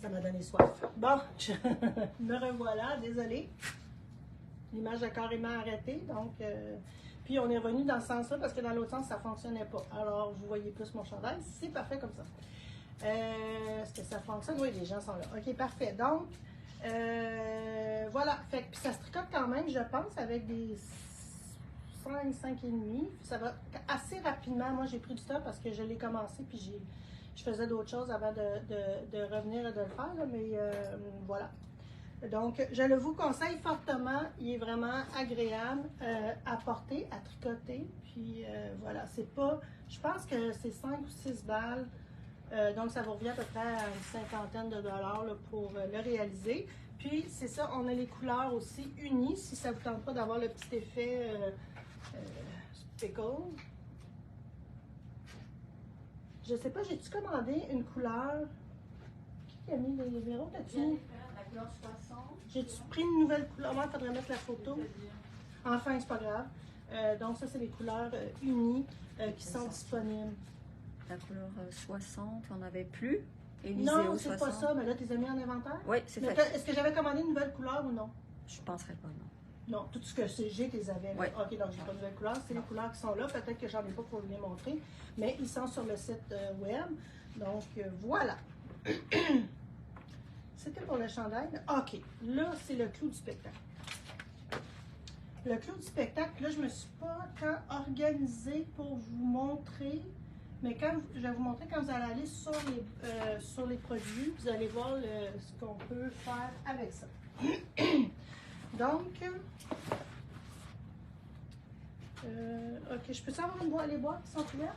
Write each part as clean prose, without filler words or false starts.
Ça m'a donné soif. Bon, me revoilà, désolée. L'image a carrément arrêté, donc... puis on est revenu dans ce sens-là parce que dans l'autre sens, ça ne fonctionnait pas. Alors, vous voyez plus mon chandail, c'est parfait comme ça. Est-ce que ça fonctionne? Oui, les gens sont là. OK, parfait. Donc, voilà. Fait que ça se tricote quand même, je pense, avec des 5,5. Ça va assez rapidement. Moi, j'ai pris du temps parce que je l'ai commencé, puis je faisais d'autres choses avant de revenir et de le faire, là, mais voilà. Donc, je le vous conseille fortement. Il est vraiment agréable à porter, à tricoter. Puis, voilà, c'est pas... Je pense que c'est 5 ou 6 balles. Donc, ça vous revient à peu près à une cinquantaine de dollars là, pour le réaliser. Puis, c'est ça, on a les couleurs aussi unies, si ça ne vous tente pas d'avoir le petit effet speckle. Je ne sais pas, j'ai-tu commandé une couleur? Qui a mis les verrous? T'as-tu mis? La couleur 60. J'ai-tu pris une nouvelle couleur? Moi, il faudrait mettre la photo. Enfin, c'est pas grave. Donc, ça, c'est les couleurs unies qui sont disponibles. La couleur 60, on n'avait plus. Non, c'est pas ça, mais là, tu les as mis en inventaire? Oui, c'est fait. Est-ce que j'avais commandé une nouvelle couleur ou non? Je ne penserais pas, non. Non, tout ce que j'ai, tu les avais. Oui. OK, donc j'ai pas de nouvelle couleur. C'est les couleurs qui sont là. Peut-être que j'en ai pas pour vous les montrer, mais ils sont sur le site web. Donc, voilà. C'était pour le chandail. OK, là, c'est le clou du spectacle. Le clou du spectacle, là, je me suis pas tant organisée pour vous montrer. Mais quand je vais vous montrer quand vous allez aller sur les produits, vous allez voir ce qu'on peut faire avec ça. Donc, OK, je peux savoir les boîtes qui sont ouvertes?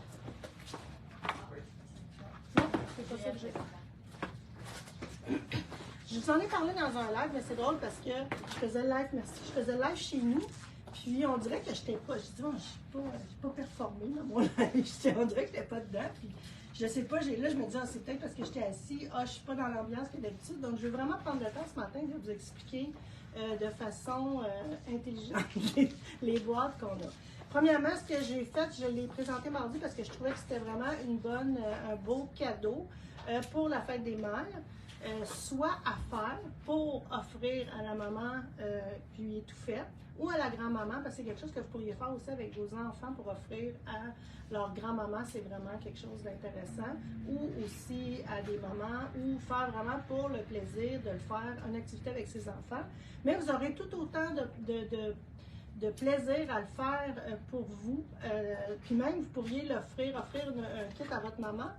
Non, c'est pas ça que j'ai. Je vous en ai parlé dans un live, mais c'est drôle parce que je faisais le live, merci, je faisais le live chez nous. Puis on dirait que je n'étais pas, je dis, bon, je n'ai pas performé dans mon live, on dirait que je n'étais pas dedans. Puis je sais pas, là je me dis, c'est peut-être parce que j'étais assis, je ne suis pas dans l'ambiance que d'habitude. Donc je vais vraiment prendre le temps ce matin de vous expliquer de façon intelligente les boîtes qu'on a. Premièrement, ce que j'ai fait, je l'ai présenté mardi parce que je trouvais que c'était vraiment un beau cadeau pour la fête des mères. Soit à faire pour offrir à la maman puis tout fait, ou à la grand-maman, parce que c'est quelque chose que vous pourriez faire aussi avec vos enfants pour offrir à leur grand-maman, c'est vraiment quelque chose d'intéressant, ou aussi à des mamans, ou faire vraiment pour le plaisir de le faire, une activité avec ses enfants. Mais vous aurez tout autant de plaisir à le faire pour vous, puis même vous pourriez offrir un kit à votre maman,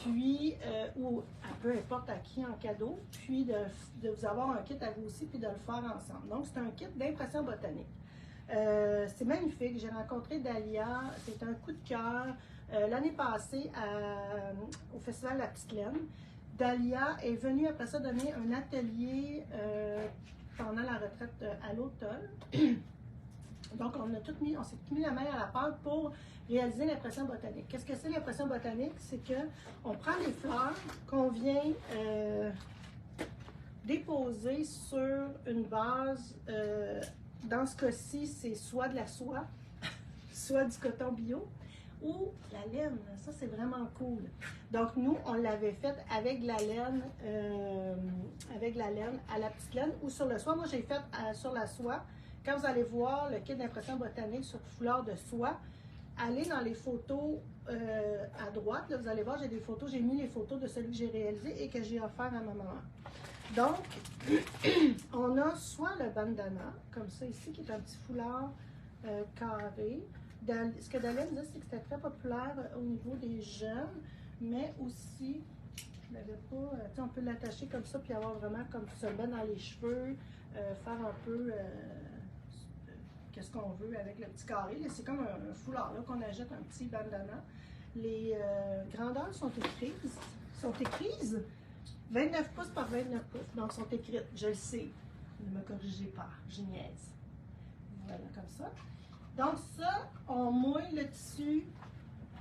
puis, ou à peu importe à qui en cadeau, puis de vous avoir un kit à vous aussi, puis de le faire ensemble. Donc, c'est un kit d'impression botanique. C'est magnifique. J'ai rencontré Dahlia. C'est un coup de cœur. L'année passée, au Festival La Petite Laine, Dahlia est venue après ça donner un atelier pendant la retraite à l'automne. Donc, on s'est mis la main à la pâte pour réaliser l'impression botanique. Qu'est-ce que c'est l'impression botanique? C'est qu'on prend les fleurs qu'on vient déposer sur une base. Dans ce cas-ci, c'est soit de la soie, soit du coton bio, ou la laine. Ça, c'est vraiment cool. Donc, nous, on l'avait fait avec de la laine, à la petite laine, ou sur le soie. Moi, j'ai fait sur la soie. Quand vous allez voir le kit d'impression botanique sur fleurs de soie, allez dans les photos à droite. Là, vous allez voir, j'ai mis les photos de celui que j'ai réalisé et que j'ai offert à ma maman. Donc, on a soit le bandana, comme ça ici, qui est un petit foulard carré. Ce que Dahlia me disait, c'est que c'était très populaire au niveau des jeunes, mais aussi, je l'avais pas, on peut l'attacher comme ça, puis avoir vraiment comme se le mettre dans les cheveux, faire un peu qu'est-ce qu'on veut avec le petit carré. C'est comme un foulard qu'on achète, un petit bandana. Les grandeurs sont écrites 29 pouces par 29 pouces, donc sont écrites, je le sais, ne me corrigez pas, je niaise. Voilà, comme ça. Donc ça, on mouille le tissu,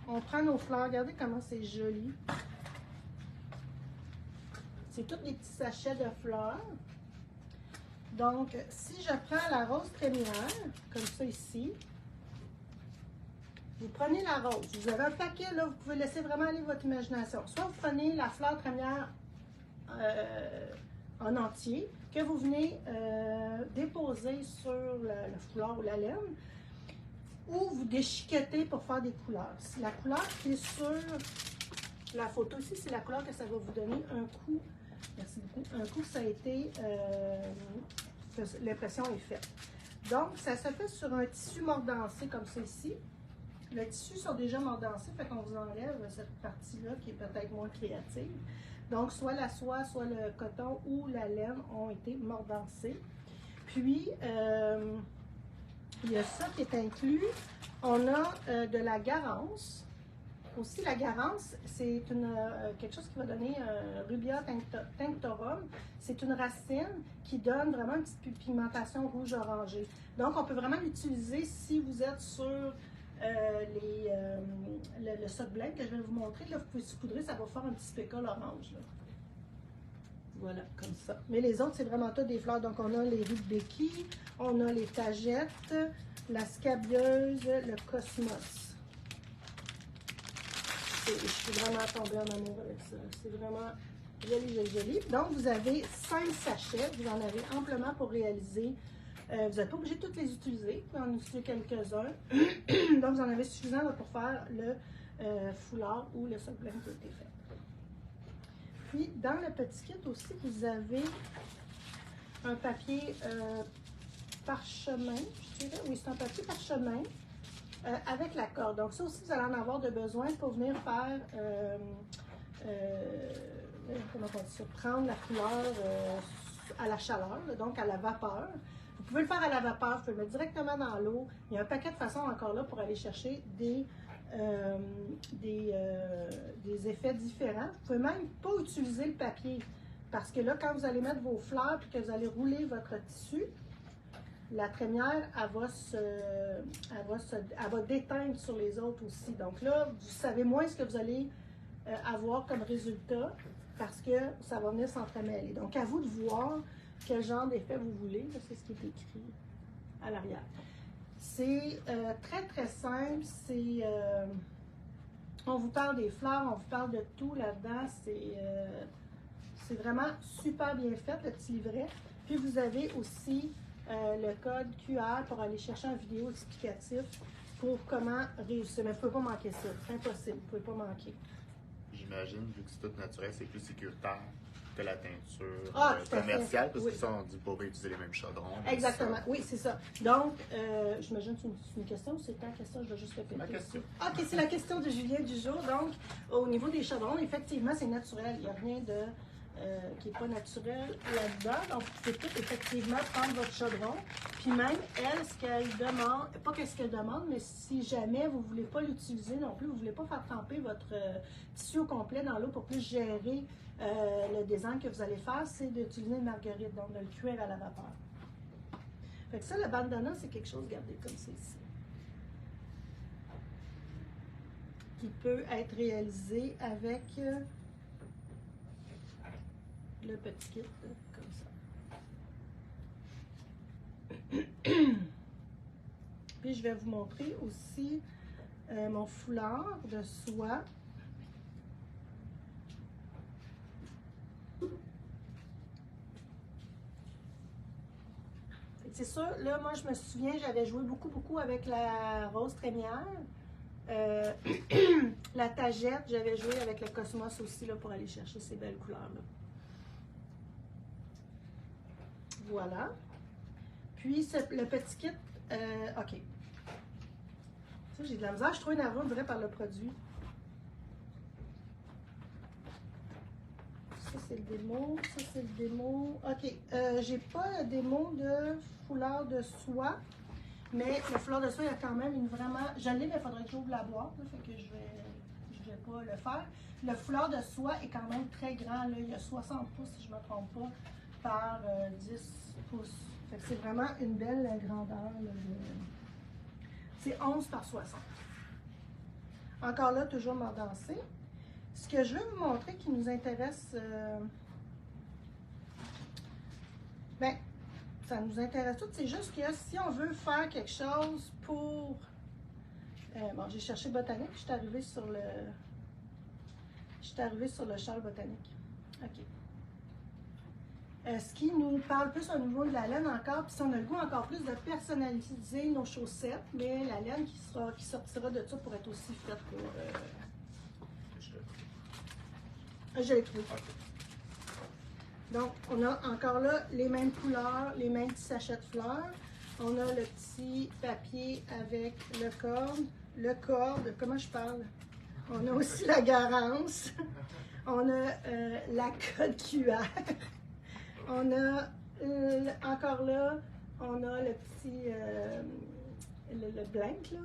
on prend nos fleurs, regardez comment c'est joli. C'est tous des petits sachets de fleurs. Donc, si je prends la rose trémière, comme ça ici, vous prenez la rose. Vous avez un paquet, là, vous pouvez laisser vraiment aller votre imagination. Soit vous prenez la fleur trémière en entier que vous venez déposer sur le foulard ou la laine, ou vous déchiquetez pour faire des couleurs. La couleur qui est sur la photo ici, c'est la couleur que ça va vous donner un coup. Merci beaucoup. Un coup, ça a été, l'impression est faite. Donc, ça se fait sur un tissu mordancé comme ceci. Le tissu sont déjà mordancés, fait qu'on vous enlève cette partie-là qui est peut-être moins créative. Donc, soit la soie, soit le coton ou la laine ont été mordancés. Puis, il y a ça qui est inclus. On a de la garance. Aussi, la garance, c'est quelque chose qui va donner Rubia tinctorum. C'est une racine qui donne vraiment une petite pigmentation rouge-orangée. Donc, on peut vraiment l'utiliser si vous êtes sur le soc blanc que je vais vous montrer. Là, vous pouvez saupoudrer, ça va faire un petit spécule orange. Là. Voilà, comme ça. Mais les autres, c'est vraiment tout des fleurs. Donc, on a les rudbeckies, on a les tagettes, la scabieuse, le cosmos. Je suis vraiment tombée en amour avec ça. C'est vraiment joli, joli, joli. Donc, vous avez 5 sachets. Vous en avez amplement pour réaliser. Vous n'êtes pas obligé de toutes les utiliser. Vous pouvez en utiliser quelques-uns. Donc, vous en avez suffisant là, pour faire le foulard ou le soc blanc qui a été fait. Puis, dans le petit kit aussi, vous avez un papier parchemin, je dirais. Oui, c'est un papier parchemin avec la corde. Donc, ça aussi, vous allez en avoir de besoin pour venir faire, comment on dit ça, prendre la couleur à la chaleur, donc à la vapeur. Vous pouvez le faire à la vapeur, vous pouvez le mettre directement dans l'eau. Il y a un paquet de façons encore là pour aller chercher des effets différents. Vous pouvez même pas utiliser le papier parce que là, quand vous allez mettre vos fleurs et que vous allez rouler votre tissu, la trémière, elle va déteindre sur les autres aussi. Donc là, vous savez moins ce que vous allez avoir comme résultat parce que ça va venir s'entremêler. Donc, à vous de voir quel genre d'effet vous voulez. C'est ce qui est écrit à l'arrière. C'est très, très simple. On vous parle des fleurs, on vous parle de tout là-dedans. C'est vraiment super bien fait, le petit livret. Puis, vous avez aussi le code QR pour aller chercher une vidéo explicative pour comment réussir. Mais vous ne pouvez pas manquer ça. C'est impossible. Vous ne pouvez pas manquer. J'imagine, vu que c'est tout naturel, c'est plus sécuritaire que la teinture fait. commerciale, parce Oui. que ça, on dit pas utiliser les mêmes chaudrons. Exactement, oui, c'est ça. Donc, j'imagine que c'est une question ou c'est ta question? Je vais juste répéter. Ma question. OK, c'est la question de Julien du jour. Donc, au niveau des chaudrons, effectivement, c'est naturel. Il n'y a rien de qui n'est pas naturel là-dedans. Donc, vous pouvez tout effectivement prendre votre chaudron. Puis même, elle, ce qu'elle demande, pas qu'est-ce qu'elle demande, mais si jamais vous ne voulez pas l'utiliser non plus, vous ne voulez pas faire tremper votre tissu au complet dans l'eau pour plus gérer le design que vous allez faire, c'est d'utiliser une marguerite, donc de le cuire à la vapeur. Fait que ça, le bandana, c'est quelque chose, regardez, comme c'est ici, qui peut être réalisé avec le petit kit, comme ça. Puis je vais vous montrer aussi mon foulard de soie. C'est sûr, là, moi, je me souviens, j'avais joué beaucoup avec la rose trémière. La tagette, j'avais joué avec le cosmos aussi, là, pour aller chercher ces belles couleurs-là. Voilà. Puis, le petit kit, OK. Ça, j'ai de la misère. Je suis trop énervée, on dirait, par le produit. Ça, c'est le démo. Ça, c'est le démo. OK. J'ai pas le démo de foulard de soie, mais le foulard de soie, il y a quand même une vraiment... Je l'ai, mais il faudrait que j'ouvre la boîte, là, fait que je vais pas le faire. Le foulard de soie est quand même très grand, là. Il y a 60 pouces, si je ne me trompe pas, par 10 pouces. Fait que c'est vraiment une belle grandeur, là, c'est 11 par 60. Encore là, toujours mordancé. Ce que je veux vous montrer qui nous intéresse, ben, ça nous intéresse tout. C'est juste que si on veut faire quelque chose pour... bon, j'ai cherché botanique, je suis arrivée sur le châle botanique. OK. Ce qui nous parle plus au niveau de la laine encore, puis si on a le goût encore plus de personnaliser nos chaussettes, mais la laine qui sortira de ça pour être aussi faite pour... je l'ai trouvé. Donc, on a encore là les mêmes couleurs, les mêmes petits sachets de fleurs. On a le petit papier avec le corde, comment je parle? On a aussi la garance. On a la code QR. On a encore là, on a le petit le blank, là,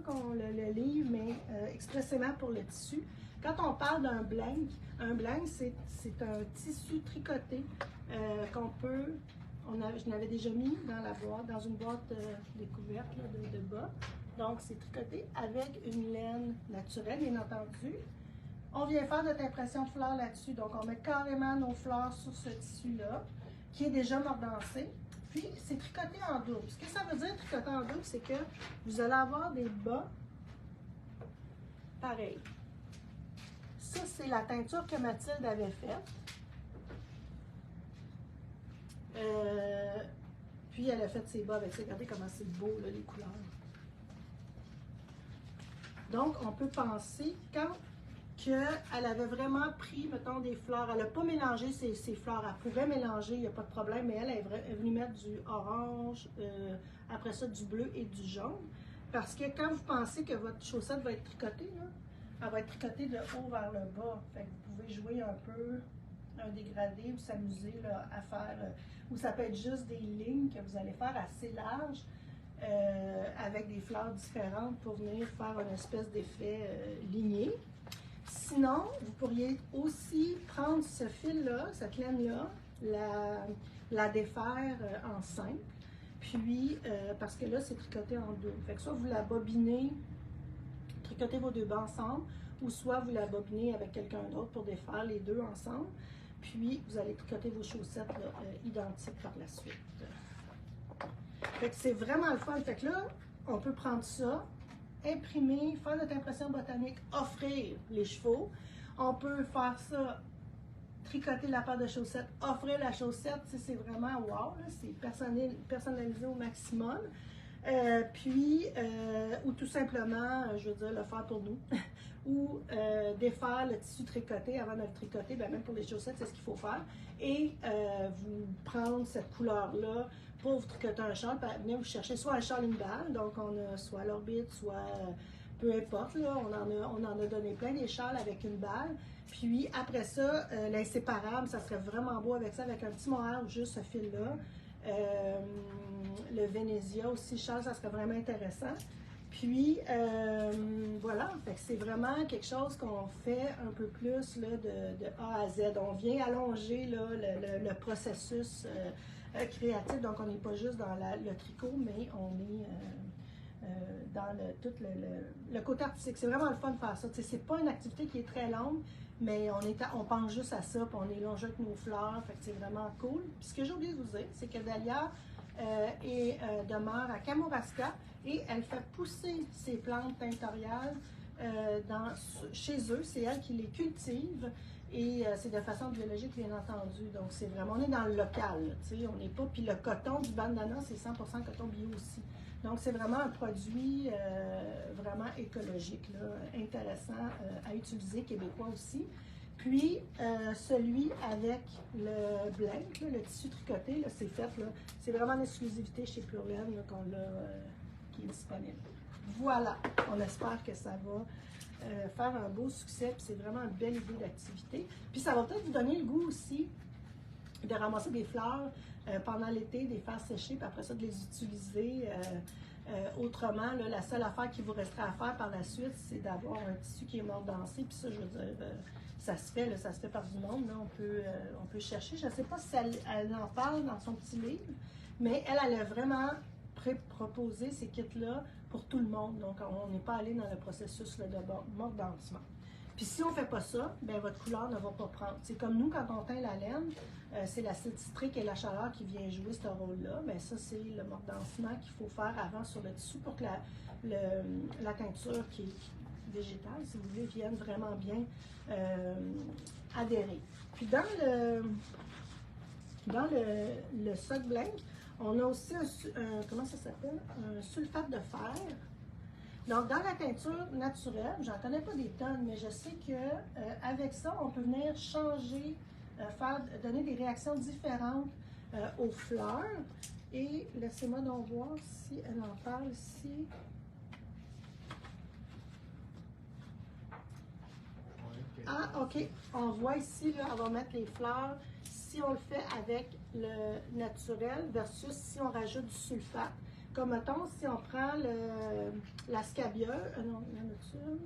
le livre, mais expressément pour le tissu. Quand on parle d'un blank, un blank, c'est un tissu tricoté qu'on peut, je l'avais déjà mis dans la boîte, dans une boîte découverte là, de bas. Donc, c'est tricoté avec une laine naturelle, bien entendu. On vient faire notre impression de fleurs là-dessus. Donc, on met carrément nos fleurs sur ce tissu-là, qui est déjà mordancé. Puis, c'est tricoté en double. Ce que ça veut dire, tricoter en double, c'est que vous allez avoir des bas pareils. Ça, c'est la teinture que Mathilde avait faite. Puis, elle a fait ses bas avec ça. Regardez comment c'est beau, là, les couleurs. Donc, on peut penser quand qu'elle avait vraiment pris, mettons, des fleurs. Elle n'a pas mélangé ses fleurs. Elle pourrait mélanger, il n'y a pas de problème, mais elle est venue mettre du orange, après ça, du bleu et du jaune. Parce que quand vous pensez que votre chaussette va être tricotée, là, elle va être tricotée de haut vers le bas. Fait que vous pouvez jouer un peu un dégradé ou s'amuser à faire, ou ça peut être juste des lignes que vous allez faire assez larges avec des fleurs différentes pour venir faire une espèce d'effet ligné. Sinon, vous pourriez aussi prendre ce fil-là, cette laine-là, la défaire en simple, puis, parce que là, c'est tricoté en deux. Fait que soit vous la bobinez, tricotez vos deux bas ensemble, ou soit vous la bobinez avec quelqu'un d'autre pour défaire les deux ensemble, puis vous allez tricoter vos chaussettes là, identiques par la suite. Fait que c'est vraiment le fun. Fait que là, on peut prendre ça, imprimer, faire notre impression botanique, offrir les chevaux. On peut faire ça, tricoter la paire de chaussettes, offrir la chaussette, c'est vraiment wow, c'est personnalisé au maximum. Ou tout simplement, je veux dire, le faire pour nous. Ou défaire le tissu tricoté avant de le tricoter, bien, même pour les chaussettes, c'est ce qu'il faut faire. Et vous prendre cette couleur-là pour vous tricoter un châle, venir vous chercher soit un châle, une balle, donc on a soit l'orbite, soit peu importe, là, on en a donné plein des châles avec une balle. Puis après ça, l'inséparable, ça serait vraiment beau avec ça, avec un petit mohair ou juste ce fil-là. Le Vénésia aussi, châle, ça serait vraiment intéressant. Puis, voilà, fait que c'est vraiment quelque chose qu'on fait un peu plus là, de A à Z. On vient allonger là, le processus créatif, donc on n'est pas juste dans le tricot, mais on est dans tout le côté artistique. C'est vraiment le fun de faire ça. C'est pas une activité qui est très longue, mais on pense juste à ça, puis on est là, on jette nos fleurs, fait que c'est vraiment cool. Puis ce que j'ai oublié de vous dire, c'est que Dalia demeure à Kamouraska et elle fait pousser ses plantes tinctoriales chez eux. C'est elle qui les cultive et c'est de façon biologique, bien entendu. Donc, c'est vraiment, on est dans le local, tu sais, on n'est pas, puis le coton du bandana, c'est 100% coton bio aussi. Donc, c'est vraiment un produit vraiment écologique, là, intéressant à utiliser, québécois aussi. Puis, celui avec le blank, là, le tissu tricoté, c'est fait, c'est vraiment une exclusivité chez Pure Laine qu'on a, qui est disponible. Voilà, on espère que ça va faire un beau succès, puis c'est vraiment une belle idée d'activité. Puis, ça va peut-être vous donner le goût aussi de ramasser des fleurs pendant l'été, de les faire sécher, puis après ça, de les utiliser autrement. Là, la seule affaire qui vous restera à faire par la suite, c'est d'avoir un tissu qui est mordancé, puis ça, je veux dire, ça se fait, là, ça se fait par du monde, là, on peut chercher. Je ne sais pas si elle en parle dans son petit livre, mais elle a vraiment proposé ces kits-là pour tout le monde. Donc, on n'est pas allé dans le processus là, de mordancement. Puis si on ne fait pas ça, bien, votre couleur ne va pas prendre. C'est comme nous, quand on teint la laine, c'est l'acide citrique et la chaleur qui vient jouer ce rôle-là. Bien, ça, c'est le mordancement qu'il faut faire avant sur le tissu pour que la teinture qui est végétale, si vous voulez, vienne vraiment bien adhérer. Puis dans Dans le Sock Blank, on a aussi comment ça s'appelle? Un sulfate de fer. Donc, dans la teinture naturelle, j'en connais pas des tonnes, mais je sais que avec ça, on peut venir changer, donner des réactions différentes aux fleurs. Et laissez-moi donc voir si elle en parle ici. Ah, OK. On voit ici, là, on va mettre les fleurs. Si on le fait avec le naturel versus si on rajoute du sulfate. Comme mettons, si on prend la scabia, non, la nature,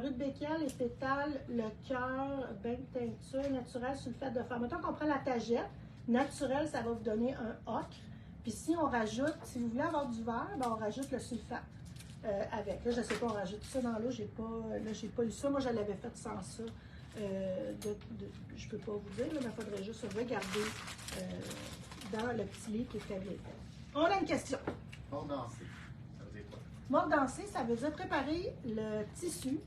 rudbeckia, les pétales, le cœur, bain de teinture, naturel, sulfate de fer. Mettons qu'on prend la tagette, naturel, ça va vous donner un ocre. Puis si on rajoute, si vous voulez avoir du vert, ben on rajoute le sulfate avec. Là, je ne sais pas, on rajoute ça dans l'eau, j'ai pas lu ça. Moi, je l'avais fait sans ça. Je peux pas vous dire, là, mais il faudrait juste regarder dans le petit livre qui est très bien fait. On a une question. Mordancer, ça veut dire quoi? Mordancer, ça veut dire préparer le tissu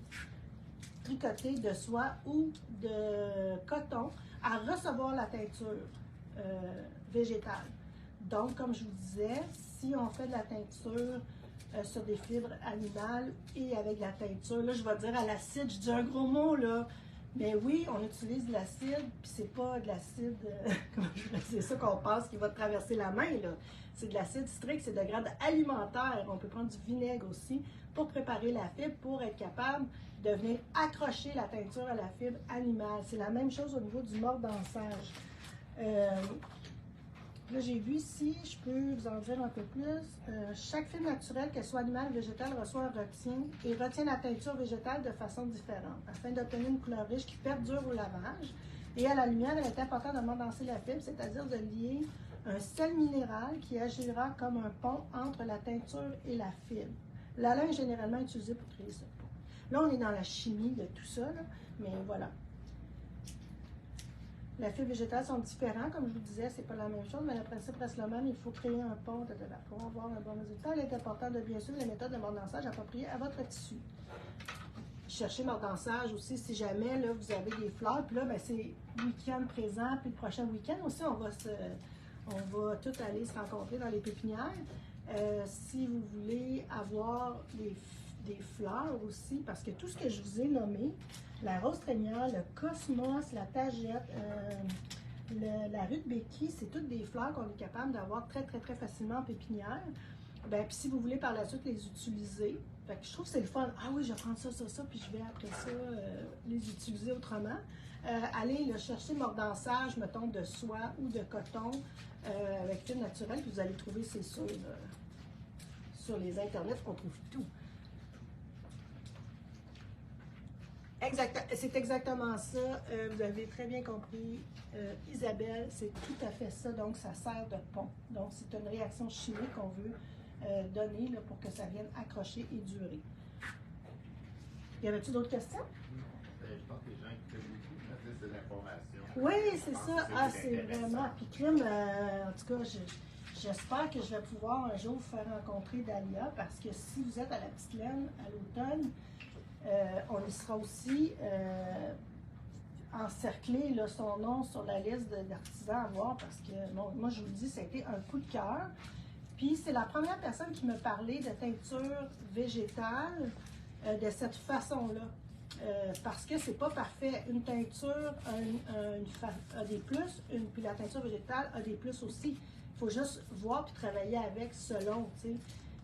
tricoté de soie ou de coton à recevoir la teinture végétale. Donc, comme je vous disais, si on fait de la teinture sur des fibres animales et avec la teinture, là, je vais dire à l'acide, je dis un gros mot, là, mais oui, on utilise de l'acide, puis c'est pas de l'acide, comment je vais dire ça qu'on pense qui va traverser la main, là. C'est de l'acide citrique, c'est de grade alimentaire. On peut prendre du vinaigre aussi pour préparer la fibre, pour être capable de venir accrocher la teinture à la fibre animale. C'est la même chose au niveau du mordançage. Là, j'ai vu ici, je peux vous en dire un peu plus. Chaque fibre naturelle, qu'elle soit animale ou végétale, reçoit un retient et retient la teinture végétale de façon différente afin d'obtenir une couleur riche qui perdure au lavage. Et à la lumière, il est important de mordancer la fibre, c'est-à-dire de lier un sel minéral qui agira comme un pont entre la teinture et la fibre. La lin est généralement utilisée pour créer ce pont. Là, on est dans la chimie de tout ça, là, mais voilà. Les fibres végétales sont différentes, comme je vous disais, c'est pas la même chose, mais le principe reste le même. Il faut créer un pont pour avoir un bon résultat. Il est important de bien suivre les méthodes de mordançage appropriées à votre tissu. Cherchez mordançage aussi si jamais là, vous avez des fleurs. Puis là, ben, c'est le week-end présent, puis le prochain week-end aussi, on va tous aller se rencontrer dans les pépinières. Si vous voulez avoir des fleurs aussi, parce que tout ce que je vous ai nommé, la rose trémière, le cosmos, la tagette, la rudbeckia, c'est toutes des fleurs qu'on est capable d'avoir très, très, très facilement en pépinière. Ben, puis si vous voulez par la suite les utiliser, fait que je trouve que c'est le fun. Ah oui, je vais prendre ça, puis je vais après ça les utiliser autrement. Allez là, chercher mordançage, mettons, de soie ou de coton avec fibre naturelle, puis vous allez trouver, c'est sûr, sur les internets, on trouve tout. C'est exactement ça. Vous avez très bien compris, Isabelle, c'est tout à fait ça. Donc, ça sert de pont. Donc, c'est une réaction chimique qu'on veut donner là, pour que ça vienne accrocher et durer. Y avait-tu d'autres questions? Je pense que les gens qui écoutent beaucoup, c'est de l'information. Oui, c'est ça. Ah, c'est vraiment. Puis, crime, en tout cas, j'espère que je vais pouvoir un jour vous faire rencontrer Dalia parce que si vous êtes à la Petite Laine à l'automne, on y sera aussi encerclé là, son nom sur la liste d'artisans à voir parce que bon, moi je vous le dis, ça a été un coup de cœur. Puis c'est la première personne qui me parlait de teinture végétale de cette façon-là. Parce que c'est pas parfait. Une teinture a des plus, puis la teinture végétale a des plus aussi. Il faut juste voir puis travailler avec selon, tu sais.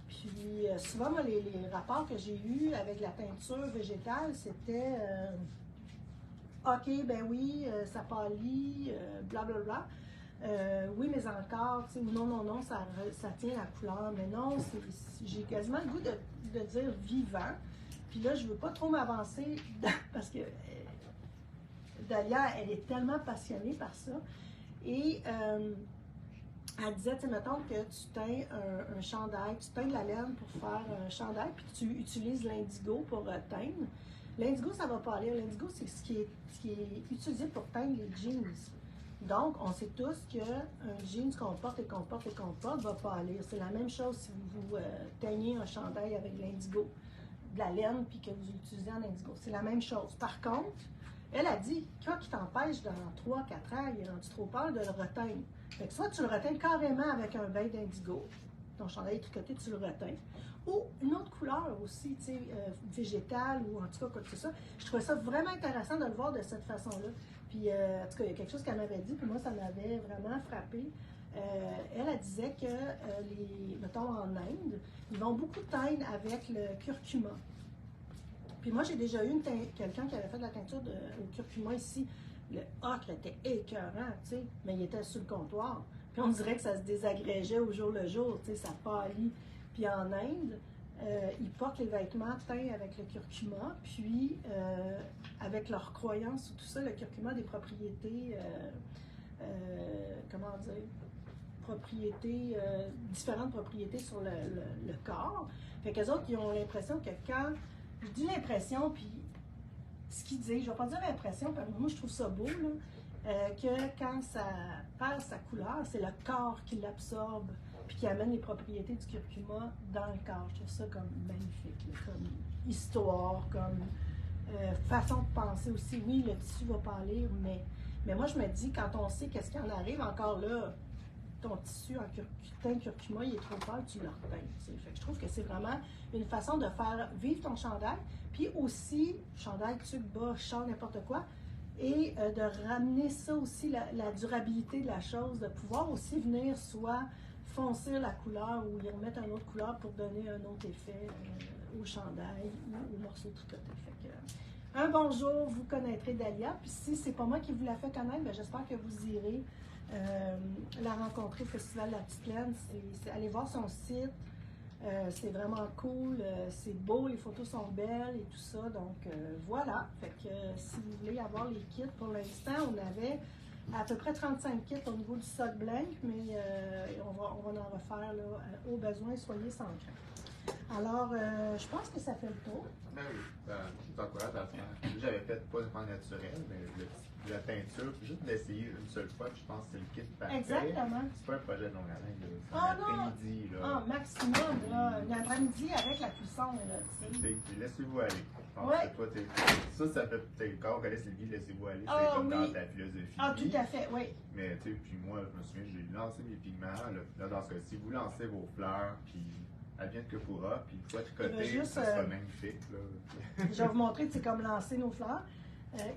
Puis souvent, moi, les rapports que j'ai eus avec la teinture végétale, c'était OK, ben oui, ça pâlit, blablabla. Oui, mais encore, tu sais, non, ça tient la couleur. Mais non, j'ai quasiment le goût de dire vivant. Puis là, je ne veux pas trop m'avancer parce que Dalia, elle est tellement passionnée par ça. Et elle disait, tu sais, mettons que tu teins un chandail, tu teins de la laine pour faire un chandail, puis tu utilises l'indigo pour teindre. L'indigo, ça va pas aller. L'indigo, c'est ce qui est utilisé pour teindre les jeans. Donc, on sait tous qu'un jeans qu'on porte va pas aller. C'est la même chose si vous teignez un chandail avec de l'indigo, de la laine, puis que vous l'utilisez en indigo. C'est la même chose. Par contre, Elle a dit, quoi qui t'empêche dans 3-4 ans, il est rendu trop peur de le reteindre. Fait que soit tu le retiens carrément avec un bain d'indigo, ton chandail tricoté, tu le retiens, ou une autre couleur aussi, tu sais, végétale ou en tout cas quoi que ce soit. Je trouvais ça vraiment intéressant de le voir de cette façon-là. Puis, en tout cas, il y a quelque chose qu'elle m'avait dit, puis moi, ça m'avait vraiment frappé. Elle disait que, mettons en Inde, ils vont beaucoup teindre avec le curcuma. Puis moi, j'ai déjà eu quelqu'un qui avait fait de la teinture au curcuma ici. Le ocre était écœurant, tu sais, mais il était sur le comptoir. Puis on dirait que ça se désagrégeait au jour le jour, tu sais, ça pâlit. Puis en Inde, ils portent les vêtements teints avec le curcuma, puis avec leur croyance ou tout ça, le curcuma a des propriétés, comment dire, différentes propriétés sur le corps. Fait qu'eux autres, ils ont l'impression que quand, je dis l'impression, puis ce qu'ils disent, je ne vais pas dire l'impression, parce que moi je trouve ça beau, là, que quand ça perd sa couleur, c'est le corps qui l'absorbe, puis qui amène les propriétés du curcuma dans le corps. Je trouve ça comme magnifique, là, comme histoire, comme façon de penser aussi. Oui, le tissu va pâlir, mais moi je me dis, quand on sait qu'est-ce qui en arrive, encore là, ton tissu en teint curcuma, il est trop pâle, tu le reteins. Fait que je trouve que c'est vraiment une façon de faire vivre ton chandail, puis aussi, chandail, tuque, bas, châle, n'importe quoi, et de ramener ça aussi, la durabilité de la chose, de pouvoir aussi venir soit foncer la couleur ou y remettre une autre couleur pour donner un autre effet au chandail ou au morceau tricoté. Fait que, un bonjour, vous connaîtrez Dalia, puis si c'est pas moi qui vous la fait connaître, bien, j'espère que vous irez la rencontrer au Festival de la Petite Plaine. C'est aller voir son site. C'est vraiment cool. C'est beau, les photos sont belles et tout ça. Donc, voilà. Fait que si vous voulez avoir les kits, pour l'instant, on avait à peu près 35 kits au niveau du soc blanc, mais on va en refaire là, au besoin. Soyez sans crainte. Alors, je pense que ça fait le tour. Ben oui, je t'encourage à le faire. J'avais fait pas vraiment naturel, mais la teinture, puis juste d'essayer une seule fois, puis je pense que c'est le kit parfait. Exactement. C'est pas un projet de longue haleine, c'est Ah un non! après-midi. Ah, maximum, là, l'après-midi avec la cuisson, là, tu sais. Laissez-vous aller. Je pense Ouais. que toi, ça peut peut-être quand on connaît Sylvie, laissez-vous aller. Ah, C'est comme oui. dans ta philosophie. Ah, tout à fait, oui. Mais tu sais, puis moi, je me souviens, j'ai lancé mes pigments. Là, dans ce cas-ci, vous lancez vos fleurs, puis advienne que pourra, puis une fois tricotée, juste, ça sera magnifique. Là. Je vais vous montrer, c'est comme lancer nos fleurs.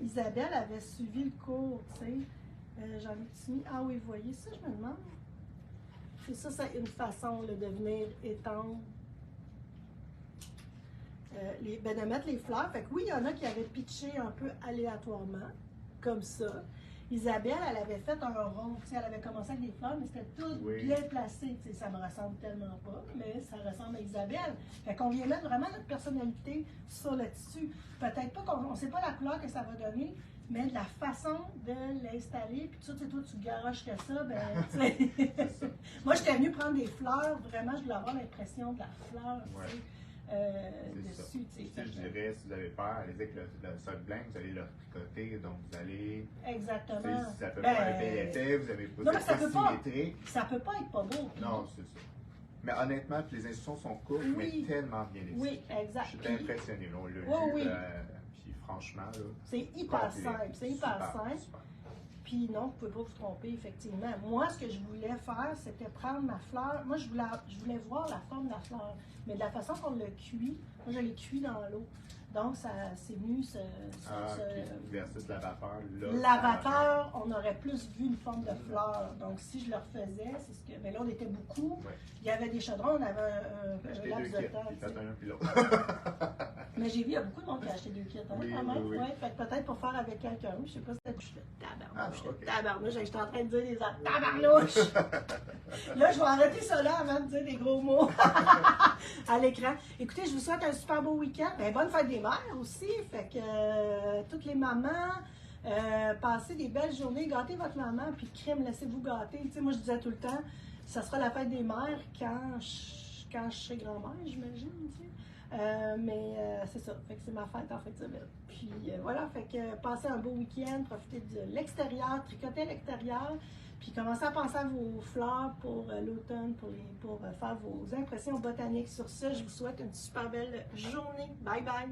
Isabelle avait suivi le cours, tu sais. J'en ai mis. Ah oui, vous voyez ça, je me demande. C'est ça, c'est une façon là, de venir étendre. De mettre les fleurs. Fait que oui, il y en a qui avaient pitché un peu aléatoirement, comme ça. Isabelle, elle avait fait un rond, tu sais, elle avait commencé avec des fleurs, mais c'était tout bien placé, tu sais, ça me ressemble tellement pas, mais ça ressemble à Isabelle. Fait qu'on vient mettre vraiment notre personnalité sur le tissu. Peut-être pas qu'on ne sait pas la couleur que ça va donner, mais de la façon de l'installer, puis tu sais, toi, tu garoches que ça, ben, tu sais. Moi, j'étais venue prendre des fleurs, vraiment, je voulais avoir l'impression de la fleur, tu sais. Dessus, tu sais. Je dirais, si vous avez peur, allez-y avec le soc blanc, vous allez le tricoter, donc vous allez. Exactement. Ça peut pas être bel effet, vous avez pas symétrique. Ça peut pas être pas beau. Non, c'est ça. Mais honnêtement, puis les instructions sont courtes, mais tellement bien expliquées. Oui, exact. Je suis impressionné. Là, on l'a vu, puis franchement, là. C'est hyper simple. C'est hyper simple. Super. Puis non, vous ne pouvez pas vous tromper, effectivement. Moi, ce que je voulais faire, c'était prendre ma fleur. Moi, je voulais voir la forme de la fleur. Mais de la façon qu'on le cuit, moi, je l'ai cuit dans l'eau. Donc, c'est venu versus la vapeur. La vapeur, on aurait plus vu une forme de fleur. Donc, si je le refaisais, c'est ce que. Mais là, on était beaucoup. Ouais. Il y avait des chaudrons, on avait un laps de temps. Puis un puis l'autre. Mais j'ai vu, il y a beaucoup de monde qui a acheté 2 kits. Hein, quand même. Oui. Ouais, fait que peut-être pour faire avec quelqu'un. Je sais pas si c'était. Je suis tabarnouche. J'étais en train de dire des tabarnouche. Là, je vais arrêter ça là avant de dire des gros mots à l'écran. Écoutez, je vous souhaite un super beau week-end. Ben, bonne fête des mères aussi. Fait que toutes les mamans, passez des belles journées, gâtez votre maman, puis crème, laissez-vous gâter. Tu sais, moi, je disais tout le temps, ça sera la fête des mères quand je serai grand-mère, j'imagine. Tu sais. Mais c'est ça. Fait que c'est ma fête en fait de semaine. Puis voilà, fait que passez un beau week-end, profitez de l'extérieur, tricotez à l'extérieur. Puis commencez à penser à vos fleurs pour l'automne, pour faire vos impressions botaniques. Sur ce, je vous souhaite une super belle journée. Bye bye!